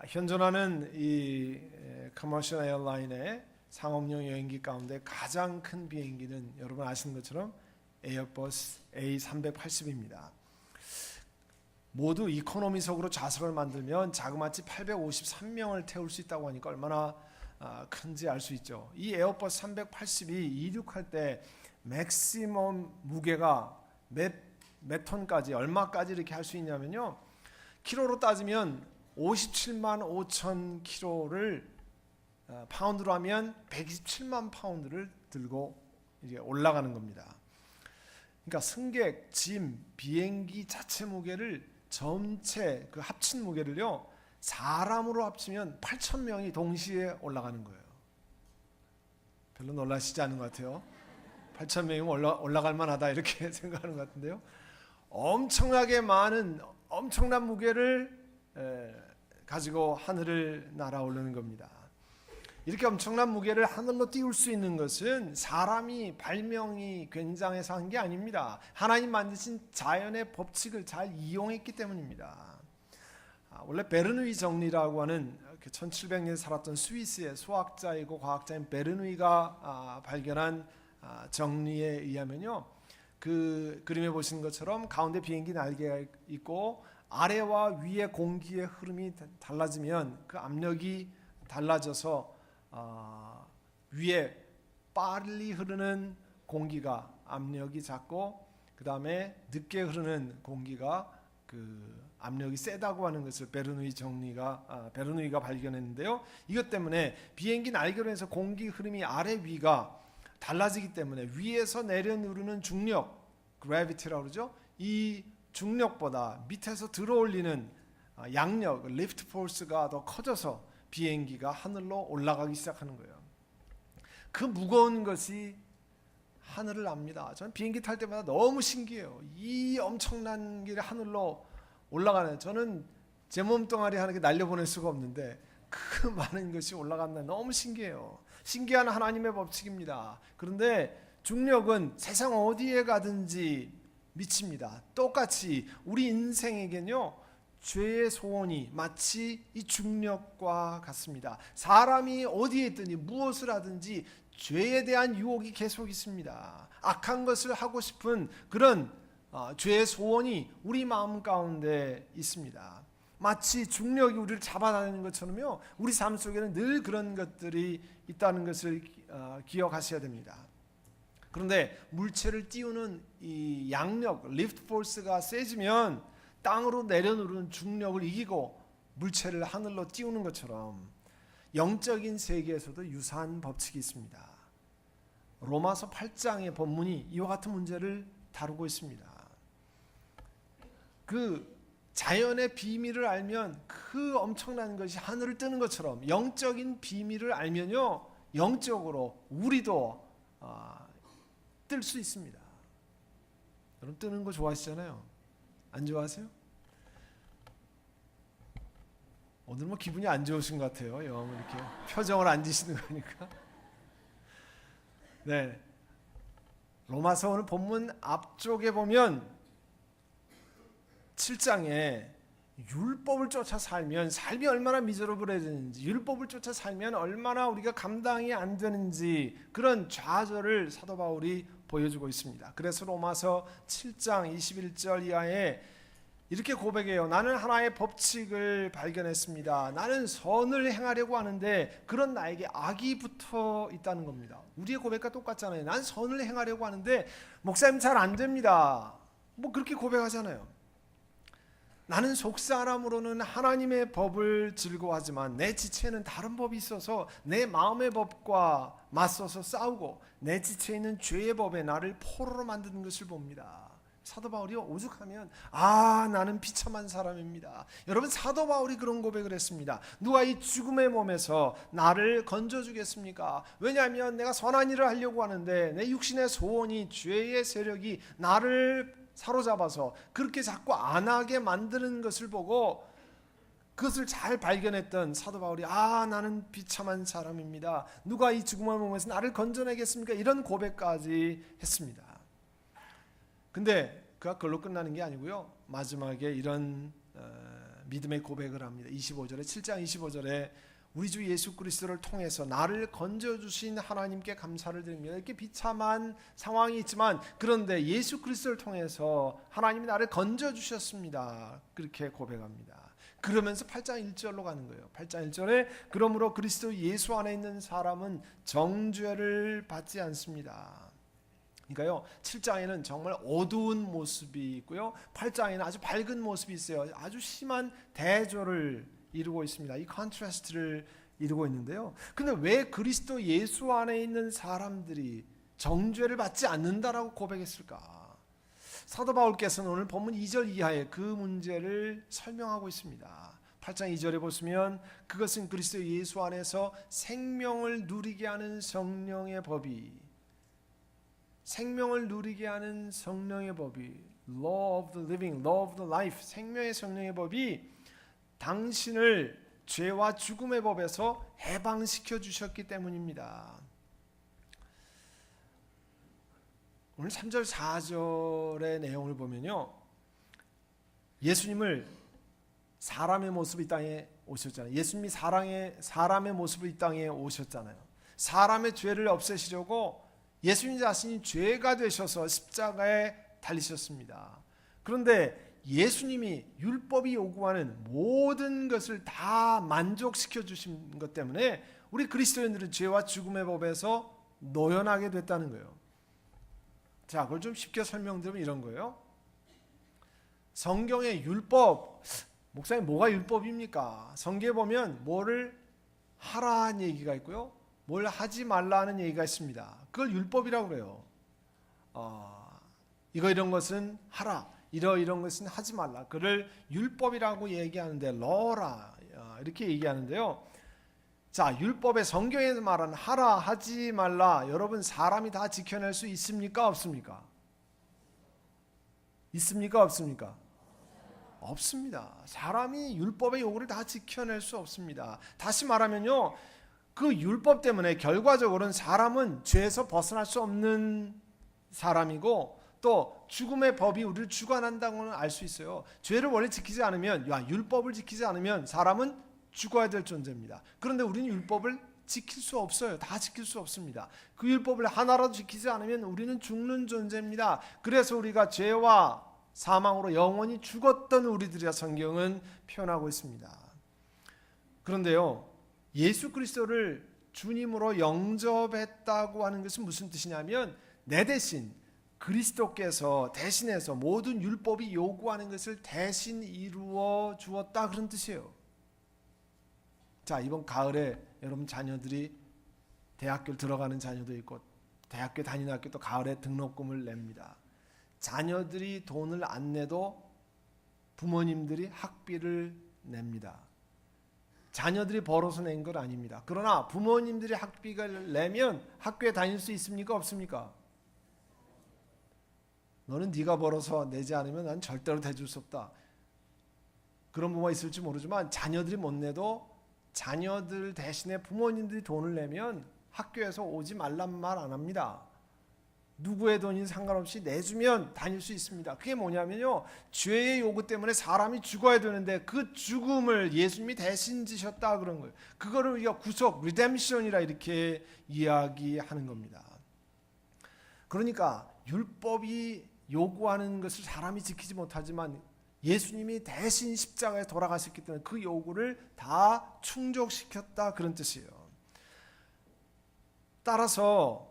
현존하는 이 커머셜 에어라인의 상업용 여행기 가운데 가장 큰 비행기는 여러분 아시는 것처럼 에어버스 A380입니다. 모두 이코노미석으로 좌석을 만들면 자그마치 853명을 태울 수 있다고 하니까 얼마나 큰지 알 수 있죠. 이 에어버스 380이 이륙할 때 맥시멈 무게가 몇 톤까지 얼마까지 이렇게 할 수 있냐면요, 키로로 따지면 57만 5천 키로를 파운드로 하면 127만 파운드를 들고 이제 올라가는 겁니다. 그러니까 승객, 짐, 비행기 자체 무게를 전체 그 합친 무게를요, 사람으로 합치면 8,000명이 동시에 올라가는 거예요. 별로 놀라시지 않은 것 같아요. 8,000명이면 올라갈 만하다 이렇게 생각하는 것 같은데요. 엄청나게 많은 엄청난 무게를 가지고 하늘을 날아오르는 겁니다. 이렇게 엄청난 무게를 하늘로 띄울 수 있는 것은 사람이 발명이 굉장해서 한 게 아닙니다. 하나님 만드신 자연의 법칙을 잘 이용했기 때문입니다. 원래 베르누이 정리라고 하는 1700년 살았던 스위스의 수학자이고 과학자인 베르누이가 발견한 정리에 의하면요, 그 그림에 보시는 것처럼 가운데 비행기 날개가 있고 아래와 위의 공기의 흐름이 달라지면 그 압력이 달라져서 위에 빨리 흐르는 공기가 압력이 작고 그 다음에 늦게 흐르는 공기가 그 압력이 세다고 하는 것을 베르누이가 발견했는데요. 이것 때문에 비행기 날개로 해서 공기 흐름이 아래 위가 달라지기 때문에 위에서 내려 누르는 중력, gravity라고 그러죠. 이 중력보다 밑에서 들어올리는 양력, lift force가 더 커져서 비행기가 하늘로 올라가기 시작하는 거예요. 그 무거운 것이 하늘을 납니다. 저는 비행기 탈 때마다 너무 신기해요. 이 엄청난 길이 하늘로 올라가는, 저는 제 몸뚱아리 하나 날려보낼 수가 없는데 그 많은 것이 올라간다. 너무 신기해요. 신기한 하나님의 법칙입니다. 그런데 중력은 세상 어디에 가든지 미칩니다. 똑같이 우리 인생에겐요, 죄의 소원이 마치 이 중력과 같습니다. 사람이 어디에 있든지 무엇을 하든지 죄에 대한 유혹이 계속 있습니다. 악한 것을 하고 싶은 그런 죄의 소원이 우리 마음 가운데 있습니다. 마치 중력이 우리를 잡아다니는 것처럼요, 우리 삶 속에는 늘 그런 것들이 있다는 것을 기억하셔야 됩니다. 그런데 물체를 띄우는 이 양력, 리프트 포스가 세지면 땅으로 내려누르는 중력을 이기고 물체를 하늘로 띄우는 것처럼 영적인 세계에서도 유사한 법칙이 있습니다. 로마서 8장의 본문이 이와 같은 문제를 다루고 있습니다. 그 자연의 비밀을 알면 그 엄청난 것이 하늘을 뜨는 것처럼 영적인 비밀을 알면요, 영적으로 우리도 뜰 수 있습니다. 여러분 뜨는 거 좋아하시잖아요. 안 좋아하세요? 오늘 뭐 기분이 안 좋으신 것 같아요. 영 이렇게 표정을 안 지시는 거니까. 네, 로마서 오늘 본문 앞쪽에 보면 7장에 율법을 쫓아 살면 삶이 얼마나 미저러블해지는지, 율법을 쫓아 살면 얼마나 우리가 감당이 안 되는지 그런 좌절을 사도 바울이 보여주고 있습니다. 그래서 로마서 7장 21절 이하에 이렇게 고백해요. 나는 하나의 법칙을 발견했습니다. 나는 선을 행하려고 하는데 그런 나에게 악이 붙어 있다는 겁니다. 우리의 고백과 똑같잖아요. 난 선을 행하려고 하는데 목사님 잘 안 됩니다. 뭐 그렇게 고백하잖아요. 나는 속사람으로는 하나님의 법을 즐거워하지만 내 지체에는 다른 법이 있어서 내 마음의 법과 맞서서 싸우고 내 지체에 있는 죄의 법에 나를 포로로 만드는 것을 봅니다. 사도 바울이 오죽하면 나는 비참한 사람입니다. 여러분, 사도 바울이 그런 고백을 했습니다. 누가 이 죽음의 몸에서 나를 건져주겠습니까? 왜냐하면 내가 선한 일을 하려고 하는데 내 육신의 소원이, 죄의 세력이 나를 사로잡아서 그렇게 자꾸 안 하게 만드는 것을 보고 그것을 잘 발견했던 사도 바울이 나는 비참한 사람입니다. 누가 이 죽음의 몸에서 나를 건져내겠습니까? 이런 고백까지 했습니다. 근데 그가 그걸로 끝나는 게 아니고요, 마지막에 이런 믿음의 고백을 합니다. 25절에 7장 25절에 우리 주 예수 그리스도를 통해서 나를 건져주신 하나님께 감사를 드립니다. 이렇게 비참한 상황이 있지만 그런데 예수 그리스도를 통해서 하나님이 나를 건져주셨습니다. 그렇게 고백합니다. 그러면서 8장 1절로 가는 거예요. 8장 1절에 그러므로 그리스도 예수 안에 있는 사람은 정죄를 받지 않습니다. 그러니까요, 7장에는 정말 어두운 모습이 있고요, 8장에는 아주 밝은 모습이 있어요. 아주 심한 대조를 이루고 있습니다. 이 컨트라스트를 이루고 있는데요. 근데 왜 그리스도 예수 안에 있는 사람들이 정죄를 받지 않는다라고 고백했을까? 사도 바울께서는 오늘 본문 2절 이하에 그 문제를 설명하고 있습니다. 8장 2절에 보시면 그것은 그리스도 예수 안에서 생명을 누리게 하는 성령의 법이 Law of the living, Law of the life, 생명의 성령의 법이 당신을 죄와 죽음의 법에서 해방시켜 주셨기 때문입니다. 오늘 3절 4절의 내용을 보면요, 예수님을 사람의 모습이 이 땅에 오셨잖아요. 예수님이 사람의 모습을 이 땅에 오셨잖아요. 사람의 죄를 없애시려고 예수님 자신이 죄가 되셔서 십자가에 달리셨습니다. 그런데 예수님이 율법이 요구하는 모든 것을 다 만족시켜 주신 것 때문에 우리 그리스도인들은 죄와 죽음의 법에서 노연하게 됐다는 거예요. 자, 그걸 좀 쉽게 설명드리면 이런 거예요. 성경의 율법, 목사님 뭐가 율법입니까? 성경에 보면 뭐를 하라는 얘기가 있고요, 뭘 하지 말라는 얘기가 있습니다. 그걸 율법이라고 그래요. 이런 것은 하라, 이런 것은 하지 말라. 그를 율법이라고 얘기하는데 러라 이렇게 얘기하는데요. 자, 율법의 성경에서 말하는 하라, 하지 말라, 여러분 사람이 다 지켜낼 수 있습니까? 없습니까? 있습니까? 없습니까? 없습니다. 사람이 율법의 요구를 다 지켜낼 수 없습니다. 다시 말하면요, 그 율법 때문에 결과적으로는 사람은 죄에서 벗어날 수 없는 사람이고 또 죽음의 법이 우리를 주관한다고는 알 수 있어요. 죄를 원래 지키지 않으면, 율법을 지키지 않으면 사람은 죽어야 될 존재입니다. 그런데 우리는 율법을 지킬 수 없어요. 다 지킬 수 없습니다. 그 율법을 하나라도 지키지 않으면 우리는 죽는 존재입니다. 그래서 우리가 죄와 사망으로 영원히 죽었던 우리들이라 성경은 표현하고 있습니다. 그런데요, 예수 그리스도를 주님으로 영접했다고 하는 것은 무슨 뜻이냐면 내 대신 그리스도께서 대신해서 모든 율법이 요구하는 것을 대신 이루어 주었다, 그런 뜻이에요. 자, 이번 가을에 여러분 자녀들이 대학교 들어가는 자녀도 있고 대학교 다니는 학교 또 가을에 등록금을 냅니다. 자녀들이 돈을 안 내도 부모님들이 학비를 냅니다. 자녀들이 벌어서 낸 건 아닙니다. 그러나 부모님들이 학비를 내면 학교에 다닐 수 있습니까? 없습니까? 너는 네가 벌어서 내지 않으면 난 절대로 대줄 수 없다. 그런 부모가 있을지 모르지만 자녀들이 못 내도 자녀들 대신에 부모님들이 돈을 내면 학교에서 오지 말란 말 안 합니다. 누구의 돈인 상관없이 내주면 다닐 수 있습니다. 그게 뭐냐면요, 죄의 요구 때문에 사람이 죽어야 되는데 그 죽음을 예수님이 대신 지셨다, 그런 거예요. 그거를 우리가 구속, 리뎀션이라 이렇게 이야기하는 겁니다. 그러니까 율법이 요구하는 것을 사람이 지키지 못하지만 예수님이 대신 십자가에 돌아가셨기 때문에 그 요구를 다 충족시켰다, 그런 뜻이에요. 따라서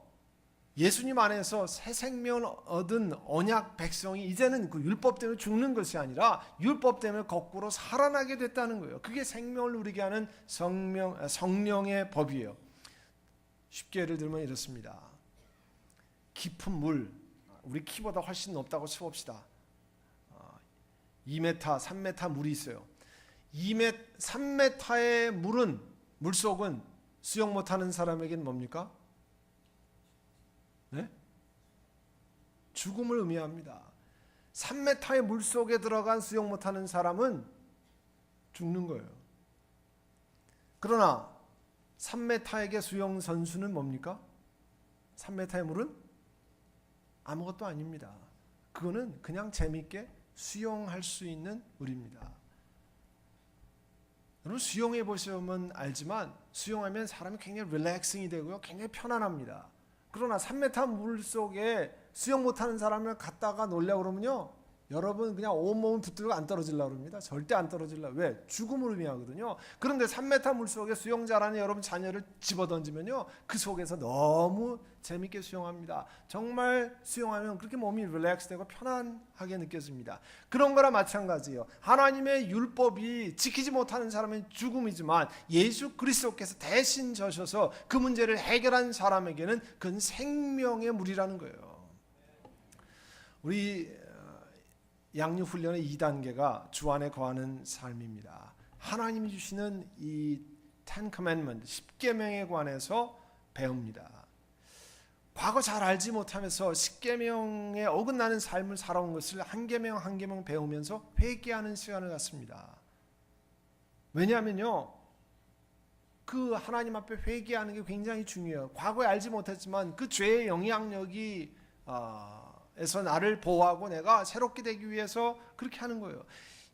예수님 안에서 새 생명을 얻은 언약 백성이 이제는 그 율법 때문에 죽는 것이 아니라 율법 때문에 거꾸로 살아나게 됐다는 거예요. 그게 생명을 누리게 하는 성령의 법이에요. 쉽게 예를 들면 이렇습니다. 깊은 물, 우리 키보다 훨씬 높다고 쳐봅시다. 2m, 3m 물이 있어요. 3m의 물속은 수영 못하는 사람에게는 뭡니까? 네? 죽음을 의미합니다. 3m의 물속에 들어간 수영 못하는 사람은 죽는 거예요. 그러나 3m에게 수영 선수는 뭡니까? 3m의 물은 아무것도 아닙니다. 그거는 그냥 재밌게 수영할 수 있는 물입니다. 여러분 수영해 보시면 알지만 수영하면 사람이 굉장히 릴렉싱이 되고요. 굉장히 편안합니다. 그러나 3m 물 속에 수영 못하는 사람을 갖다가 놀려고 그러면요. 여러분 그냥 온몸을 붙들고 안 떨어지려고 합니다. 절대 안 떨어지려고. 왜? 죽음을 의미하거든요. 그런데 3m 물속에 수영 잘하는 여러분 자녀를 집어던지면요. 그 속에서 너무 재밌게 수영합니다. 정말 수영하면 그렇게 몸이 릴렉스되고 편안하게 느껴집니다. 그런 거랑 마찬가지예요. 하나님의 율법이 지키지 못하는 사람은 죽음이지만 예수 그리스도께서 대신 져셔서 그 문제를 해결한 사람에게는 그건 생명의 물이라는 거예요. 우리 양육훈련의 2단계가 주 안에 거하는 삶입니다. 하나님이 주시는 이 Ten Commandment, 10계명에 관해서 배웁니다. 과거 잘 알지 못하면서 10계명에 어긋나는 삶을 살아온 것을 한 계명 한 계명 배우면서 회개하는 시간을 갖습니다. 왜냐하면요, 그 하나님 앞에 회개하는 게 굉장히 중요해요. 과거에 알지 못했지만 그 죄의 영향력이 에서 나를 보호하고 내가 새롭게 되기 위해서 그렇게 하는 거예요.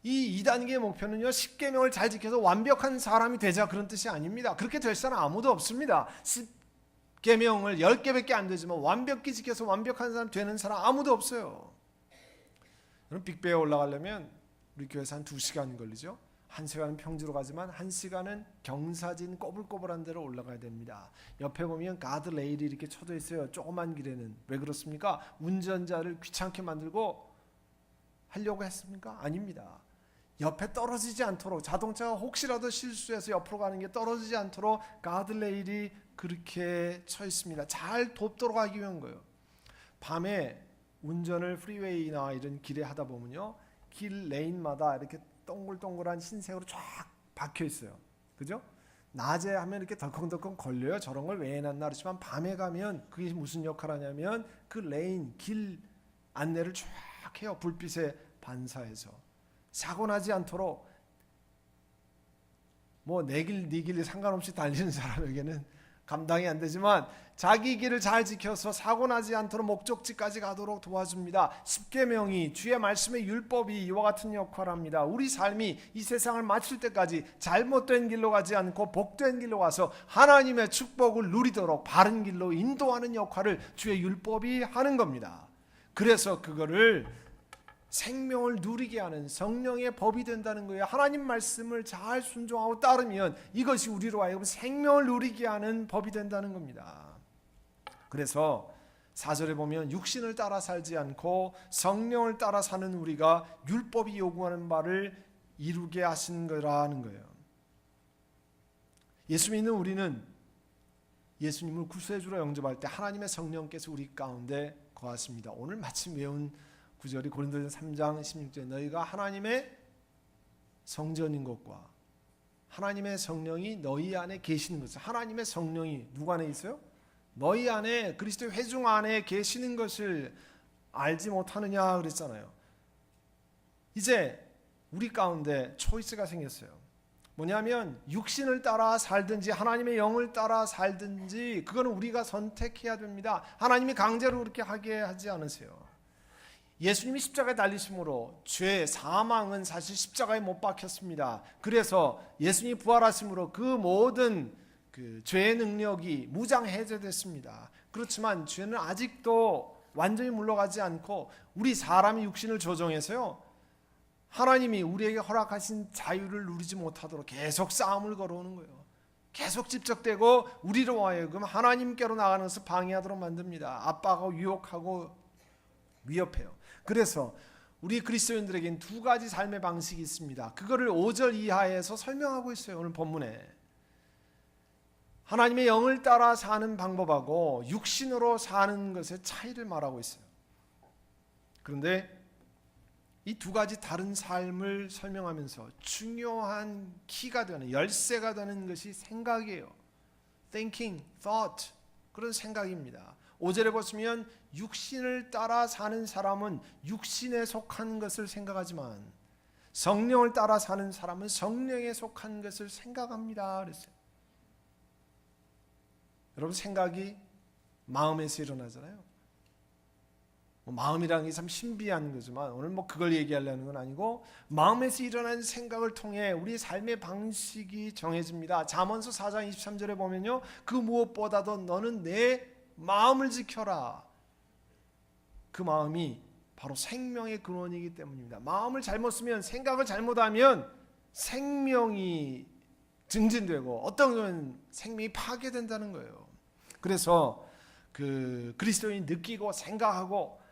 이 2단계의 목표는요, 10계명을 잘 지켜서 완벽한 사람이 되자 그런 뜻이 아닙니다. 그렇게 될 사람 아무도 없습니다. 10계명을 10개밖에 안 되지만 완벽히 지켜서 완벽한 사람 되는 사람 아무도 없어요. 여러분 빅베어에 올라가려면 우리 교회에서 한 2시간 걸리죠. 1시간은 평지로 가지만 1시간은 경사진 꼬불꼬불한 데로 올라가야 됩니다. 옆에 보면 가드 레일이 이렇게 쳐져 있어요. 조그만 길에는. 왜 그렇습니까? 운전자를 귀찮게 만들고 하려고 했습니까? 아닙니다. 옆에 떨어지지 않도록, 자동차가 혹시라도 실수해서 옆으로 가는 게 떨어지지 않도록 가드 레일이 그렇게 쳐 있습니다. 잘 돕도록 하기 위한 거예요. 밤에 운전을 프리웨이나 이런 길에 하다 보면요, 길 레인마다 이렇게 동글동글한 흰색으로 쫙 박혀 있어요. 그죠? 낮에 하면 이렇게 덜컹덜컹 걸려요. 저런 걸 왜 해놨나 그렇지만 밤에 가면 그게 무슨 역할을 하냐면 그 레인, 길 안내를 쫙 해요. 불빛에 반사해서 사고 나지 않도록, 뭐 내 길, 네 길이 상관없이 달리는 사람에게는 감당이 안 되지만 자기 길을 잘 지켜서 사고 나지 않도록 목적지까지 가도록 도와줍니다. 10계명이, 주의 말씀의 율법이 이와 같은 역할을 합니다. 우리 삶이 이 세상을 마칠 때까지 잘못된 길로 가지 않고 복된 길로 가서 하나님의 축복을 누리도록 바른 길로 인도하는 역할을 주의 율법이 하는 겁니다. 그래서 그거를 생명을 누리게 하는 성령의 법이 된다는 거예요. 하나님 말씀을 잘 순종하고 따르면 이것이 우리로 하여금 생명을 누리게 하는 법이 된다는 겁니다. 그래서 4절에 보면 육신을 따라 살지 않고 성령을 따라 사는 우리가 율법이 요구하는 바를 이루게 하신 거라는 거예요. 예수 믿는 우리는 예수님을 구세주로 영접할 때 하나님의 성령께서 우리 가운데 거하십니다. 오늘 마침 외운 구절이 고린도전서 3장 16절에 너희가 하나님의 성전인 것과 하나님의 성령이 너희 안에 계시는 것을, 하나님의 성령이 누구 안에 있어요? 너희 안에, 그리스도의 회중 안에 계시는 것을 알지 못하느냐 그랬잖아요. 이제 우리 가운데 초이스가 생겼어요. 뭐냐면 육신을 따라 살든지 하나님의 영을 따라 살든지 그거는 우리가 선택해야 됩니다. 하나님이 강제로 그렇게 하게 하지 않으세요. 예수님이 십자가에 달리심으로 죄, 사망은 사실 십자가에 못 박혔습니다. 그래서 예수님이 부활하심으로 그 모든 죄의 능력이 무장 해제됐습니다. 그렇지만 죄는 아직도 완전히 물러가지 않고 우리 사람이 육신을 조정해서요, 하나님이 우리에게 허락하신 자유를 누리지 못하도록 계속 싸움을 걸어오는 거예요. 계속 집적되고 우리로 하여금 하나님께로 나가는 것을 방해하도록 만듭니다. 압박하고 유혹하고 위협해요. 그래서 우리 그리스도인들에게는 두 가지 삶의 방식이 있습니다. 그거를 5절 이하에서 설명하고 있어요. 오늘 본문에 하나님의 영을 따라 사는 방법하고 육신으로 사는 것의 차이를 말하고 있어요. 그런데 이 두 가지 다른 삶을 설명하면서 중요한 키가 되는, 열쇠가 되는 것이 생각이에요. Thinking, thought, 그런 생각입니다. 5절에 보시면 육신을 따라 사는 사람은 육신에 속한 것을 생각하지만 성령을 따라 사는 사람은 성령에 속한 것을 생각합니다 그랬어요. 여러분 생각이 마음에서 일어나잖아요. 마음이라는 게 참 신비한 거지만 오늘 그걸 얘기하려는 건 아니고 마음에서 일어나는 생각을 통해 우리의 삶의 방식이 정해집니다. 잠언서 4장 23절에 보면요. 그 무엇보다도 너는 내 마음을 지켜라. 그 마음이 바로 생명의 근원이기 때문입니다. 마음을 잘못 쓰면 생각을 잘못하면 생명이 증진되고 어떤 경우는 생명이 파괴된다는 거예요. 그래서 그리스도인이 느끼고 생각하고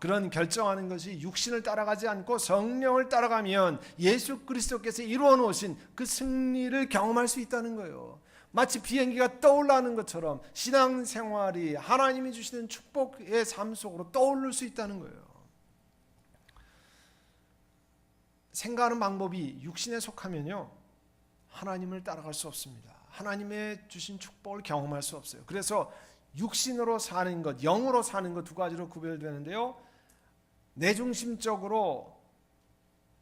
그런 결정하는 것이 육신을 따라가지 않고 성령을 따라가면 예수 그리스도께서 이루어 놓으신 그 승리를 경험할 수 있다는 거예요. 마치 비행기가 떠올라는 것처럼 신앙생활이 하나님이 주시는 축복의 삶 속으로 떠오를 수 있다는 거예요. 생각하는 방법이 육신에 속하면요 하나님을 따라갈 수 없습니다. 하나님의 주신 축복을 경험할 수 없어요. 그래서 육신으로 사는 것, 영으로 사는 것 두 가지로 구별되는데요. 내중심적으로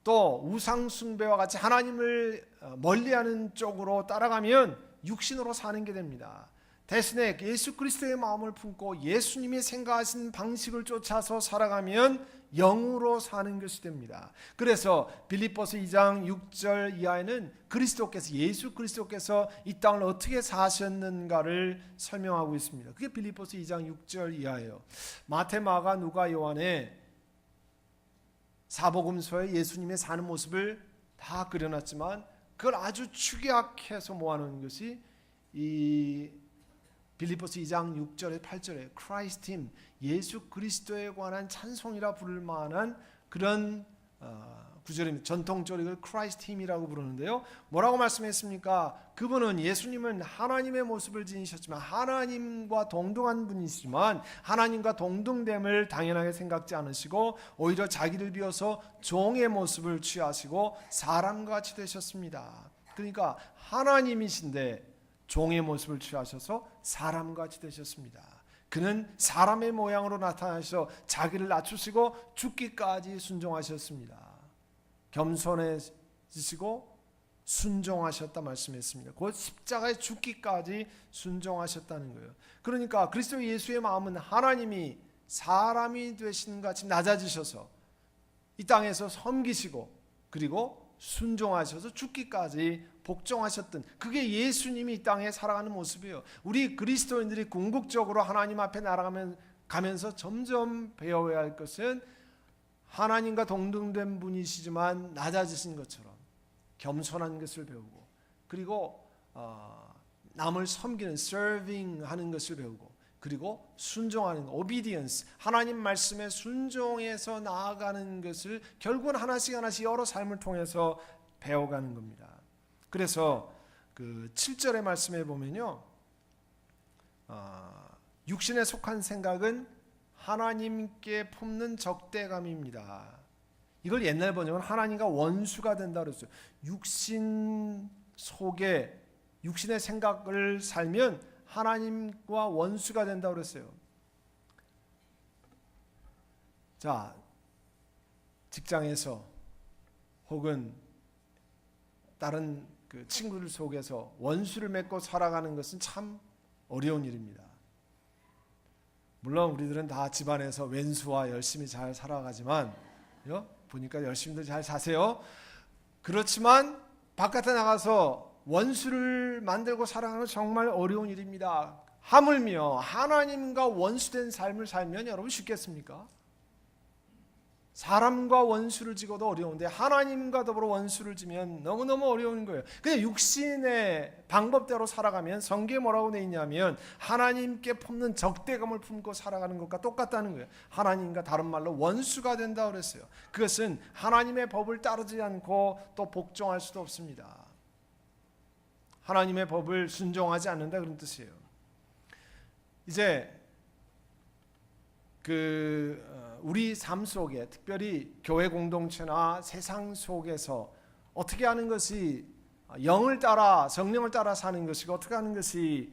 또 우상 숭배와 같이 하나님을 멀리하는 쪽으로 따라가면 육신으로 사는 게 됩니다. 대신에 예수 그리스도의 마음을 품고 예수님이 생각하신 방식을 쫓아서 살아가면 영으로 사는 것이 됩니다. 그래서 빌립보서 2장 6절 이하에는 예수 그리스도께서 이 땅을 어떻게 사셨는가를 설명하고 있습니다. 그게 빌립보서 2장 6절 이하예요. 마태, 마가, 누가, 요한의 사복음서에 예수님의 사는 모습을 다 그려놨지만 그걸 아주 축약해서 모아놓은 것이 이 빌립보서 2장 6절에 8절에 Christ Him, 예수 그리스도에 관한 찬송이라 부를 만한 그런 구절입니다. 전통적으로 이걸 Christ Him이라고 부르는데요. 뭐라고 말씀했습니까? 그분은 예수님은 하나님의 모습을 지니셨지만 하나님과 동등한 분이시지만 하나님과 동등됨을 당연하게 생각지 않으시고 오히려 자기를 비워서 종의 모습을 취하시고 사람과 같이 되셨습니다. 그러니까 하나님이신데 종의 모습을 취하셔서 사람과 같이 되셨습니다. 그는 사람의 모양으로 나타나셔서 자기를 낮추시고 죽기까지 순종하셨습니다. 겸손해지시고 순종하셨다 말씀했습니다. 곧 십자가에 죽기까지 순종하셨다는 거예요. 그러니까 그리스도 예수의 마음은 하나님이 사람이 되시는 것 같이 낮아지셔서 이 땅에서 섬기시고 그리고 순종하셔서 죽기까지 복종하셨던 그게 예수님이 이 땅에 살아가는 모습이에요. 우리 그리스도인들이 궁극적으로 하나님 앞에 나아가면서 점점 배워야 할 것은 하나님과 동등된 분이시지만 낮아지신 것처럼 겸손한 것을 배우고 그리고 남을 섬기는 serving 하는 것을 배우고 그리고 순종하는 obedience 하나님 말씀에 순종해서 나아가는 것을 결국은 하나씩 여러 삶을 통해서 배워가는 겁니다. 그래서 그 7절의 말씀에 보면요 육신에 속한 생각은 하나님께 품는 적대감입니다. 이걸 옛날 번역은 하나님과 원수가 된다 그랬어요. 육신 속에 육신의 생각을 살면 하나님과 원수가 된다 그랬어요. 자, 직장에서 혹은 다른 그 친구들 속에서 원수를 맺고 살아가는 것은 참 어려운 일입니다. 물론 우리들은 다 집안에서 왼수와 열심히 잘 살아가지만 보니까 열심히들 잘 사세요. 그렇지만 바깥에 나가서 원수를 만들고 살아가는 건 정말 어려운 일입니다. 하물며 하나님과 원수된 삶을 살면 여러분 쉽겠습니까? 사람과 원수를 지고도 어려운데 하나님과 더불어 원수를 지면 너무너무 어려운 거예요. 근데 육신의 방법대로 살아가면 성경에 뭐라고 되어 있냐면 하나님께 품는 적대감을 품고 살아가는 것과 똑같다는 거예요. 하나님과 다른 말로 원수가 된다고 그랬어요. 그것은 하나님의 법을 따르지 않고 또 복종할 수도 없습니다. 하나님의 법을 순종하지 않는다 그런 뜻이에요. 이제 우리 삶 속에 특별히 교회 공동체나 세상 속에서 어떻게 하는 것이 영을 따라 성령을 따라 사는 것이고 어떻게 하는 것이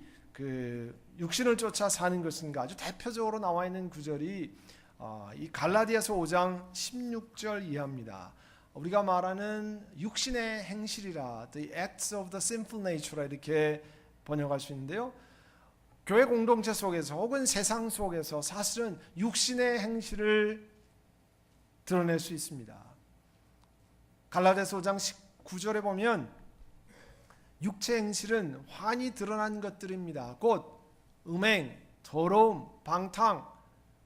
육신을 쫓아 사는 것인가 아주 대표적으로 나와 있는 구절이 이 갈라디아서 5장 16절 이하입니다. 우리가 말하는 육신의 행실이라 The acts of the sinful nature라 이렇게 번역할 수 있는데요. 교회 공동체 속에서 혹은 세상 속에서 사실은 육신의 행실을 드러낼 수 있습니다. 갈라디아서 5장 19절에 보면 육체 행실은 환히 드러난 것들입니다. 곧 음행, 더러움, 방탕,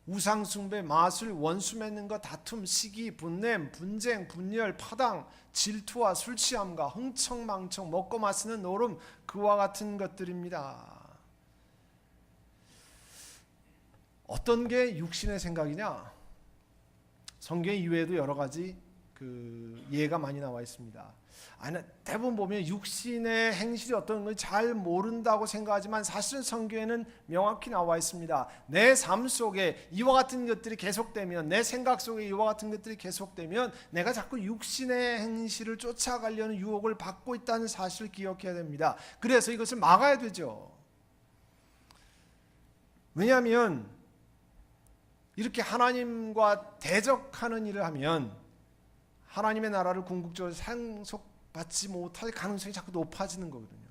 우상숭배, 마술, 원수 맺는 것, 다툼, 시기, 분냄, 분쟁, 분열, 파당, 질투와 술취함과 흥청망청, 먹고 마시는 노름, 그와 같은 것들입니다. 어떤 게 육신의 생각이냐? 성경 이외에도 여러 가지 예가 많이 나와 있습니다. 대부분 보면 육신의 행실이 어떤 걸 잘 모른다고 생각하지만 사실은 성경에는 명확히 나와 있습니다. 내 삶 속에 이와 같은 것들이 계속되면, 내 생각 속에 이와 같은 것들이 계속되면 내가 자꾸 육신의 행실을 쫓아가려는 유혹을 받고 있다는 사실을 기억해야 됩니다. 그래서 이것을 막아야 되죠. 왜냐하면 이렇게 하나님과 대적하는 일을 하면 하나님의 나라를 궁극적으로 상속받지 못할 가능성이 자꾸 높아지는 거거든요.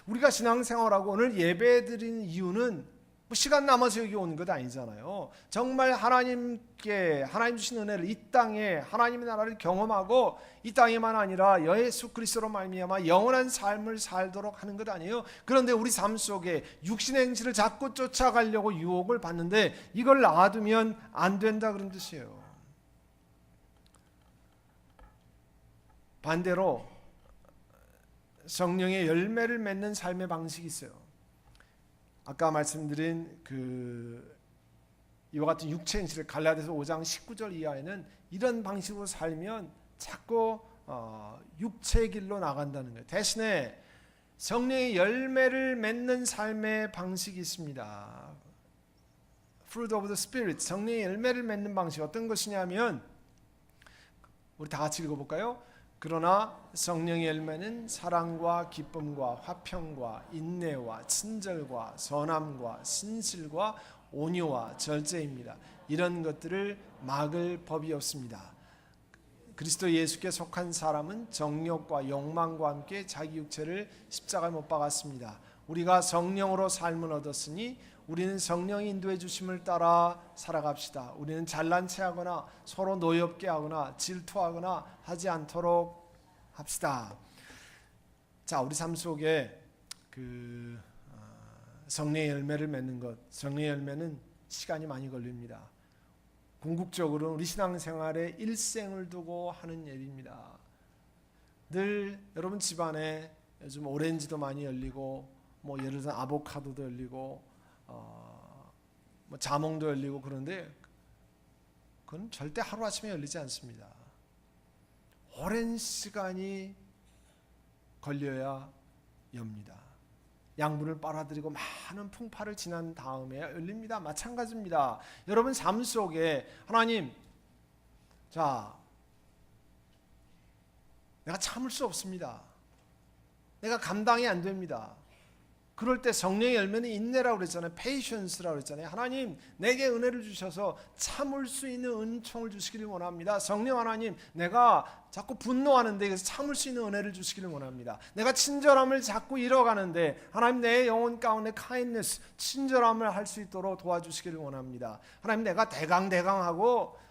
우리가 신앙생활하고 오늘 예배드리는 이유는 시간 남아서 여기 오는 것 아니잖아요. 정말 하나님 주신 은혜를 이 땅에 하나님의 나라를 경험하고 이 땅에만 아니라 예수 그리스도로 말미암아 영원한 삶을 살도록 하는 것 아니에요. 그런데 우리 삶 속에 육신의 행실을 자꾸 쫓아가려고 유혹을 받는데 이걸 놔두면 안 된다 그런 뜻이에요. 반대로 성령의 열매를 맺는 삶의 방식이 있어요. 아까 말씀드린 이와 같은 육체 행실을 갈라디아서 5장 19절 이하에는 이런 방식으로 살면 자꾸 육체의 길로 나간다는 거예요. 대신에 성령의 열매를 맺는 삶의 방식이 있습니다. Fruit of the Spirit, 성령의 열매를 맺는 방식 어떤 것이냐면 우리 다 같이 읽어볼까요? 그러나 성령의 열매는 사랑과 기쁨과 화평과 인내와 친절과 선함과 신실과 온유와 절제입니다. 이런 것들을 막을 법이 없습니다. 그리스도 예수께 속한 사람은 정욕과 욕망과 함께 자기 육체를 십자가에 못 박았습니다. 우리가 성령으로 삶을 얻었으니 우리는 성령이 인도해 주심을 따라 살아갑시다. 우리는 잘난 체하거나 서로 노엽게 하거나 질투하거나 하지 않도록 합시다. 자, 우리 삶 속에 성령의 열매를 맺는 것, 성령의 열매는 시간이 많이 걸립니다. 궁극적으로 우리 신앙생활에 일생을 두고 하는 일입니다. 늘 여러분 집안에 요즘 오렌지도 많이 열리고 예를 들어 아보카도도 열리고 자몽도 열리고 그런데 그건 절대 하루아침에 열리지 않습니다. 오랜 시간이 걸려야 엽니다. 양분을 빨아들이고 많은 풍파를 지난 다음에 열립니다. 마찬가지입니다. 여러분 삶 속에 하나님, 자, 내가 참을 수 없습니다. 내가 감당이 안 됩니다. 그럴 때 성령의 열매는 인내라고 그랬잖아요. patience라고 그랬잖아요. 하나님 내게 은혜를 주셔서 참을 수 있는 은총을 주시기를 원합니다. 성령 하나님, 내가 자꾸 분노하는데 그래서 참을 수 있는 은혜를 주시기를 원합니다. 내가 친절함을 자꾸 잃어가는데 하나님 내 영혼 가운데 kindness, 친절함을 할 수 있도록 도와주시기를 원합니다. 하나님 내가 대강하고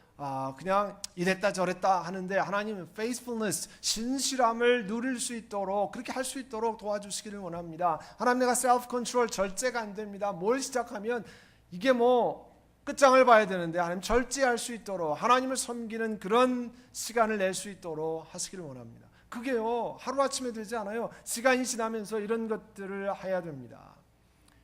그냥 이랬다 저랬다 하는데 하나님은 faithfulness, 신실함을 누릴 수 있도록 그렇게 할 수 있도록 도와주시기를 원합니다. 하나님 내가 self-control, 절제가 안 됩니다. 뭘 시작하면 이게 끝장을 봐야 되는데 하나님 절제할 수 있도록 하나님을 섬기는 그런 시간을 낼 수 있도록 하시기를 원합니다. 그게요 하루아침에 되지 않아요. 시간이 지나면서 이런 것들을 해야 됩니다.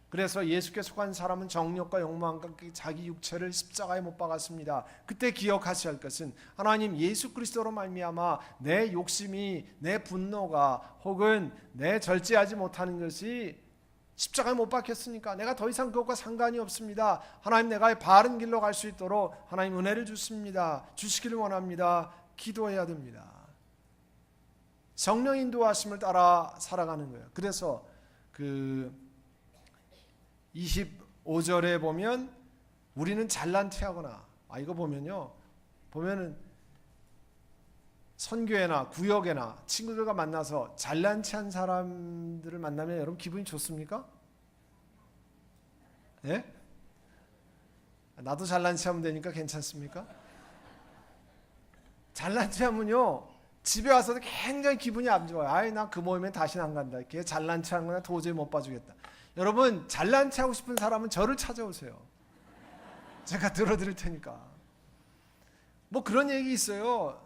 그래서 예수께 속한 사람은 정욕과 욕망과 자기 육체를 십자가에 못 박았습니다. 그때 기억하셔야 할 것은 하나님 예수 그리스도로 말미암아 내 욕심이, 내 분노가 혹은 내 절제하지 못하는 것이 십자가에 못 박혔으니까 내가 더 이상 그것과 상관이 없습니다. 하나님 내가 바른 길로 갈 수 있도록 하나님 은혜를 주시기를 원합니다. 기도해야 됩니다. 성령 인도하심을 따라 살아가는 거예요. 그래서 25절에 보면 우리는 잘난 체하거나 이거 보면은 선교회나 구역에나 친구들과 만나서 잘난 체한 사람들을 만나면 여러분 기분이 좋습니까? 예? 나도 잘난 체 하면 되니까 괜찮습니까? 잘난 체 하면요 집에 와서도 굉장히 기분이 안 좋아요. 아이 나 그 모임에 다시는 안 간다. 걔 잘난 체 하는 거나 도저히 못 봐주겠다. 여러분 잘난 체 하고 싶은 사람은 저를 찾아오세요. 제가 들어드릴 테니까. 뭐 그런 얘기 있어요.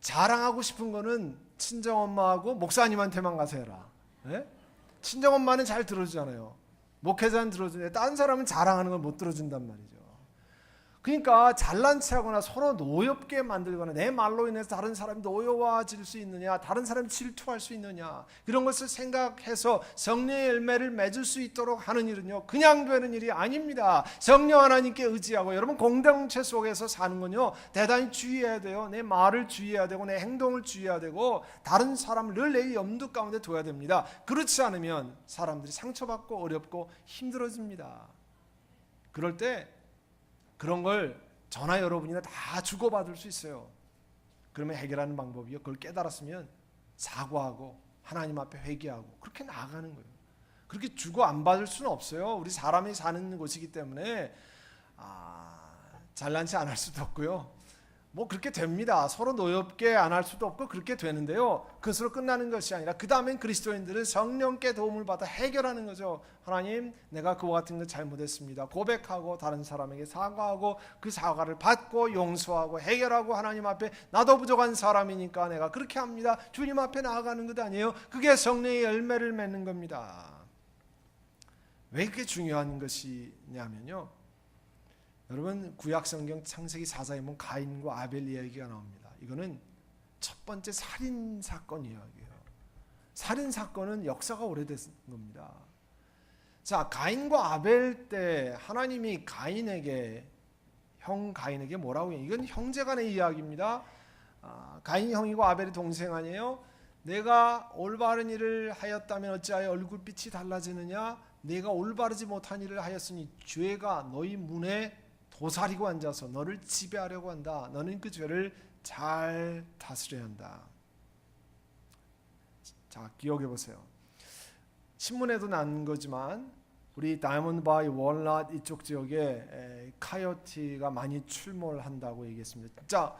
자랑하고 싶은 거는 친정엄마하고 목사님한테만 가서 해라. 예? 친정엄마는 잘 들어주잖아요. 목회자는 들어주는데 다른 사람은 자랑하는 걸 못 들어준단 말이죠. 그러니까 잘난 체하거나 서로 노엽게 만들거나 내 말로 인해서 다른 사람이 노여워질 수 있느냐, 다른 사람이 질투할 수 있느냐, 이런 것을 생각해서 성령의 열매를 맺을 수 있도록 하는 일은요 그냥 되는 일이 아닙니다. 성령 하나님께 의지하고 여러분 공동체 속에서 사는 건요 대단히 주의해야 돼요. 내 말을 주의해야 되고 내 행동을 주의해야 되고 다른 사람을 늘 내 염두 가운데 둬야 됩니다. 그렇지 않으면 사람들이 상처받고 어렵고 힘들어집니다. 그럴 때 그런 걸 저나 여러분이나 다 주고받을 수 있어요. 그러면 해결하는 방법이요, 그걸 깨달았으면 사과하고 하나님 앞에 회개하고 그렇게 나아가는 거예요. 그렇게 주고 안 받을 수는 없어요. 우리 사람이 사는 곳이기 때문에 잘난 체 안 할 수도 없고요. 뭐 그렇게 됩니다. 서로 노엽게 안 할 수도 없고 그렇게 되는데요, 그것으로 끝나는 것이 아니라 그 다음엔 그리스도인들은 성령께 도움을 받아 해결하는 거죠. 하나님 내가 그와 같은 것 잘못했습니다. 고백하고 다른 사람에게 사과하고 그 사과를 받고 용서하고 해결하고 하나님 앞에 나도 부족한 사람이니까 내가 그렇게 합니다. 주님 앞에 나아가는 것 아니에요. 그게 성령의 열매를 맺는 겁니다. 왜 그게 중요한 것이냐면요, 여러분 구약성경 창세기 4장에 보면 가인과 아벨 이야기가 나옵니다. 이거는 첫 번째 살인사건 이야기예요. 살인사건은 역사가 오래된 겁니다. 자, 가인과 아벨 때 하나님이 형 가인에게 뭐라고 해요? 이건 형제간의 이야기입니다. 가인이 형이고 아벨이 동생 아니에요? 내가 올바른 일을 하였다면 어찌하여 얼굴빛이 달라지느냐? 내가 올바르지 못한 일을 하였으니 죄가 너희 문에 도사리고 앉아서 너를 지배하려고 한다. 너는 그 죄를 잘 다스려야 한다. 자, 기억해 보세요. 신문에도 난 거지만 우리 다이몬드 바이 월넛 이쪽 지역에 카요티가 많이 출몰한다고 얘기했습니다. 진짜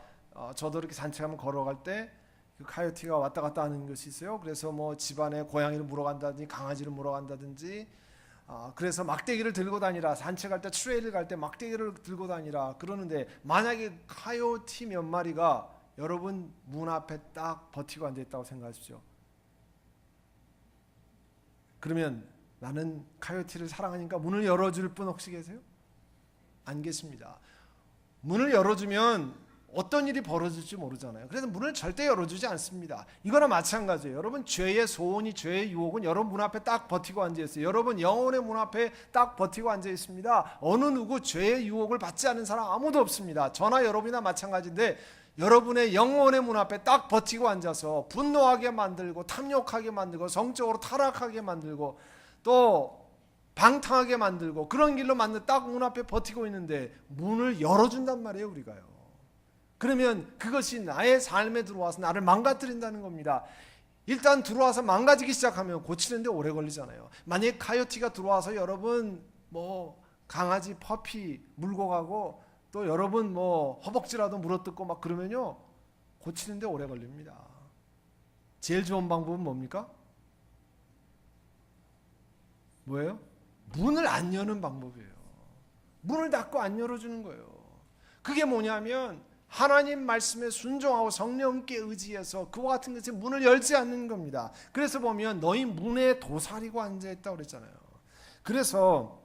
저도 이렇게 산책하면 걸어갈 때 그 카요티가 왔다 갔다 하는 것이 있어요. 그래서 뭐 집안에 고양이를 물어간다든지 강아지를 물어간다든지 그래서 막대기를 들고 다니라, 산책할 때 트레일을 갈 때 막대기를 들고 다니라 그러는데, 만약에 카요티 몇 마리가 여러분 문 앞에 딱 버티고 앉아있다고 생각하십시오. 그러면 나는 카요티를 사랑하니까 문을 열어줄 분 혹시 계세요? 안 계십니다. 문을 열어주면 어떤 일이 벌어질지 모르잖아요. 그래서 문을 절대 열어주지 않습니다. 이거나 마찬가지예요. 여러분 죄의 소원이, 죄의 유혹은 여러분 문 앞에 딱 버티고 앉아있어요. 여러분 영혼의 문 앞에 딱 버티고 앉아있습니다. 어느 누구 죄의 유혹을 받지 않는 사람 아무도 없습니다. 저나 여러분이나 마찬가지인데 여러분의 영혼의 문 앞에 딱 버티고 앉아서 분노하게 만들고 탐욕하게 만들고 성적으로 타락하게 만들고 또 방탕하게 만들고 그런 길로 만든 딱 문 앞에 버티고 있는데 문을 열어준단 말이에요, 우리가요. 그러면 그것이 나의 삶에 들어와서 나를 망가뜨린다는 겁니다. 일단 들어와서 망가지기 시작하면 고치는데 오래 걸리잖아요. 만약에 카요티가 들어와서 여러분 뭐 강아지 퍼피 물고 가고 또 여러분 뭐 허벅지라도 물어뜯고 막 그러면요 고치는데 오래 걸립니다. 제일 좋은 방법은 뭡니까? 뭐예요? 문을 안 여는 방법이에요. 문을 닫고 안 열어주는 거예요. 그게 뭐냐면 하나님 말씀에 순종하고 성령께 의지해서 그와 같은 것에 문을 열지 않는 겁니다. 그래서 보면 너희 문에 도사리고 앉아있다고 그랬잖아요. 그래서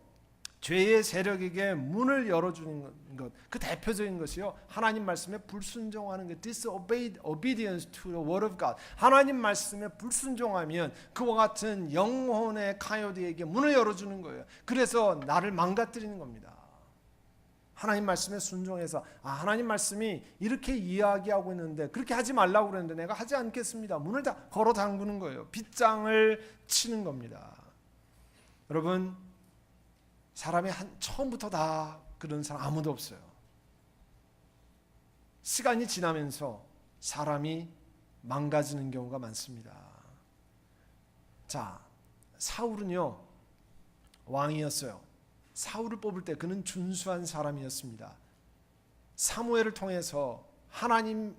죄의 세력에게 문을 열어주는 것, 그 대표적인 것이요, 하나님 말씀에 불순종하는 것, disobedience to the word of God. 하나님 말씀에 불순종하면 그와 같은 영혼의 카요디에게 문을 열어주는 거예요. 그래서 나를 망가뜨리는 겁니다. 하나님 말씀에 순종해서 하나님 말씀이 이렇게 이야기하고 있는데 그렇게 하지 말라고 그랬는데 내가 하지 않겠습니다. 문을 다 걸어 잠그는 거예요. 빗장을 치는 겁니다. 여러분, 사람이 처음부터 다 그런 사람 아무도 없어요. 시간이 지나면서 사람이 망가지는 경우가 많습니다. 자, 사울은요 왕이었어요. 사울을 뽑을 때 그는 준수한 사람이었습니다. 사무엘을 통해서 하나님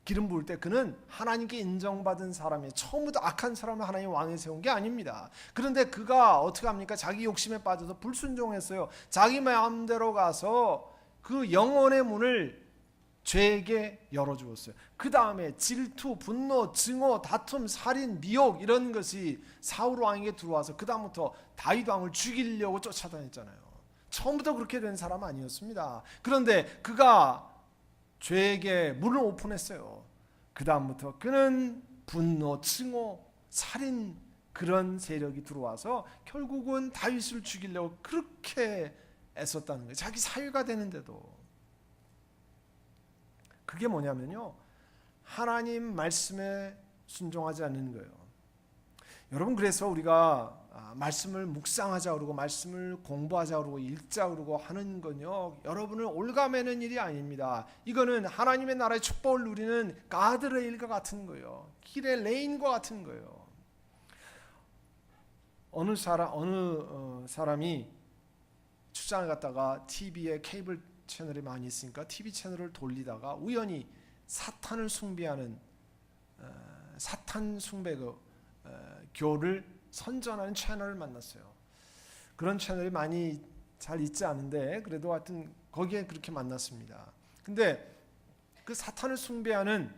기름 부을 때 그는 하나님께 인정받은 사람이에요. 처음부터 악한 사람을 하나님 왕에 세운 게 아닙니다. 그런데 그가 어떻게 합니까? 자기 욕심에 빠져서 불순종했어요. 자기 마음대로 가서 그 영혼의 문을 죄에게 열어주었어요. 그 다음에 질투, 분노, 증오, 다툼, 살인, 미혹 이런 것이 사울 왕에게 들어와서 그 다음부터 다윗 왕을 죽이려고 쫓아다녔잖아요. 처음부터 그렇게 된 사람 아니었습니다. 그런데 그가 죄에게 문을 오픈했어요. 그 다음부터 그는 분노, 증오, 살인 그런 세력이 들어와서 결국은 다윗을 죽이려고 그렇게 애썼다는 거예요. 자기 사위가 되는데도. 그게 뭐냐면요, 하나님 말씀에 순종하지 않는 거예요. 여러분, 그래서 우리가 말씀을 묵상하자 그러고 말씀을 공부하자 그러고 읽자 그러고 하는 건요, 여러분을 올가매는 일이 아닙니다. 이거는 하나님의 나라의 축복을 누리는 가드레일과 같은 거예요. 길의 레인과 같은 거예요. 어느 사람이 출장을 갔다가 TV에 케이블 채널이 많이 있으니까 TV 채널을 돌리다가 우연히 사탄을 숭배하는 사탄 숭배 교를 선전하는 채널을 만났어요. 그런 채널이 많이 잘 있지 않은데 그래도 하여튼 거기에 그렇게 만났습니다. 근데 그 사탄을 숭배하는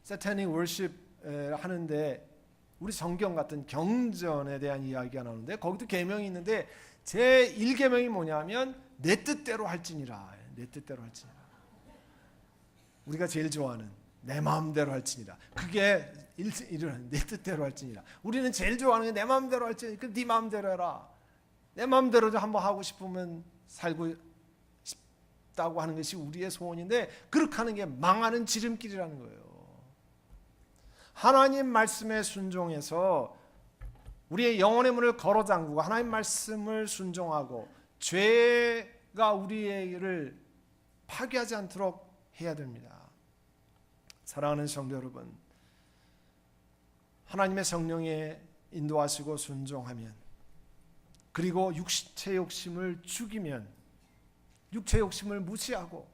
사타닉 월십 하는데 우리 성경 같은 경전에 대한 이야기가 나오는데 거기도 계명이 있는데 제 1계명이 뭐냐면 내 뜻대로 할지니라. 내 뜻대로 할지니라. 우리가 제일 좋아하는 내 마음대로 할지니라. 그게 이런 내 뜻대로 할지니라. 우리는 제일 좋아하는 게 내 마음대로 할지니라. 네 마음대로 해라. 내 마음대로 한번 하고 싶으면 살고 싶다고 하는 것이 우리의 소원인데 그렇게 하는 게 망하는 지름길이라는 거예요. 하나님 말씀에 순종해서 우리의 영혼의 문을 걸어 잠그고 하나님 말씀을 순종하고 죄가 우리를 파괴하지 않도록 해야 됩니다. 사랑하는 성도 여러분, 하나님의 성령에 인도하시고 순종하면, 그리고 육체 욕심을 죽이면, 육체 욕심을 무시하고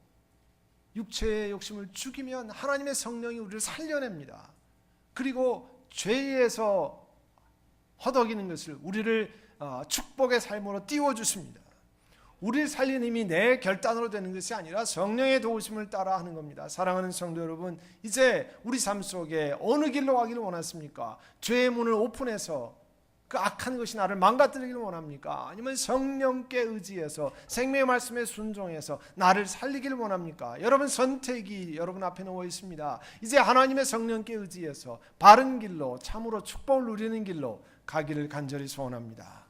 육체의 욕심을 죽이면 하나님의 성령이 우리를 살려냅니다. 그리고 죄에서 허덕이는 것을 우리를 축복의 삶으로 띄워주십니다. 우리를 살리는 힘이 내 결단으로 되는 것이 아니라 성령의 도우심을 따라 하는 겁니다. 사랑하는 성도 여러분, 이제 우리 삶 속에 어느 길로 가기를 원하십니까? 죄의 문을 오픈해서 그 악한 것이 나를 망가뜨리기를 원합니까? 아니면 성령께 의지해서 생명의 말씀에 순종해서 나를 살리기를 원합니까? 여러분, 선택이 여러분 앞에 놓여 있습니다. 이제 하나님의 성령께 의지해서 바른 길로, 참으로 축복을 누리는 길로 가기를 간절히 소원합니다.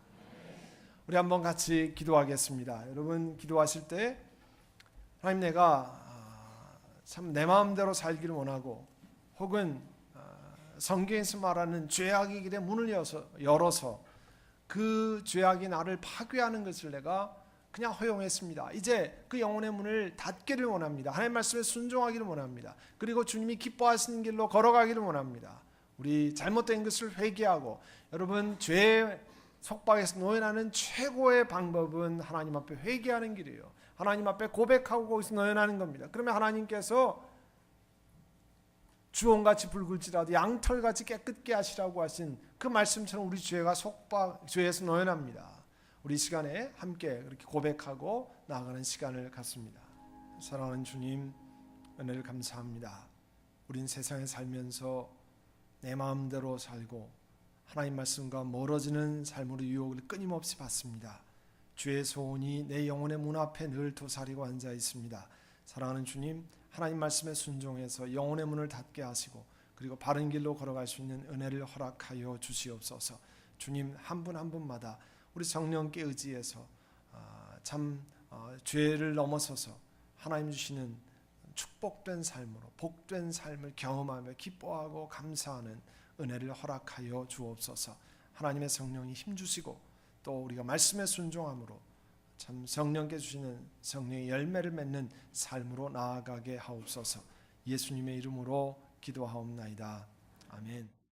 우리 한번 같이 기도하겠습니다. 여러분, 기도하실 때 하나님, 내가 참 내 마음대로 살기를 원하고, 혹은 성경에서 말하는 죄악의 길에 문을 열어서 그 죄악이 나를 파괴하는 것을 내가 그냥 허용했습니다. 이제 그 영혼의 문을 닫기를 원합니다. 하나님 말씀에 순종하기를 원합니다. 그리고 주님이 기뻐하시는 길로 걸어가기를 원합니다. 우리 잘못된 것을 회개하고, 여러분, 죄의 속박에서 노연하는 최고의 방법은 하나님 앞에 회개하는 길이에요. 하나님 앞에 고백하고 거기서 노연하는 겁니다. 그러면 하나님께서 주홍같이 붉을지라도 양털같이 깨끗게 하시라고 하신 그 말씀처럼 우리 죄에서 노연합니다. 우리 시간에 함께 그렇게 고백하고 나아가는 시간을 갖습니다. 사랑하는 주님, 은혜를 감사합니다. 우린 세상에 살면서 내 마음대로 살고 하나님 말씀과 멀어지는 삶으로 유혹을 끊임없이 받습니다. 죄의 소원이 내 영혼의 문 앞에 늘 도사리고 앉아 있습니다. 사랑하는 주님, 하나님 말씀에 순종해서 영혼의 문을 닫게 하시고, 그리고 바른 길로 걸어갈 수 있는 은혜를 허락하여 주시옵소서. 주님, 한 분 한 분마다 우리 성령께 의지해서 죄를 넘어서서 하나님 주시는 축복된 삶으로, 복된 삶을 경험하며 기뻐하고 감사하는 은혜를 허락하여 주옵소서. 하나님의 성령이 힘주시고 또 우리가 말씀에 순종함으로 참 성령께 주시는 성령의 열매를 맺는 삶으로 나아가게 하옵소서. 예수님의 이름으로 기도하옵나이다. 아멘.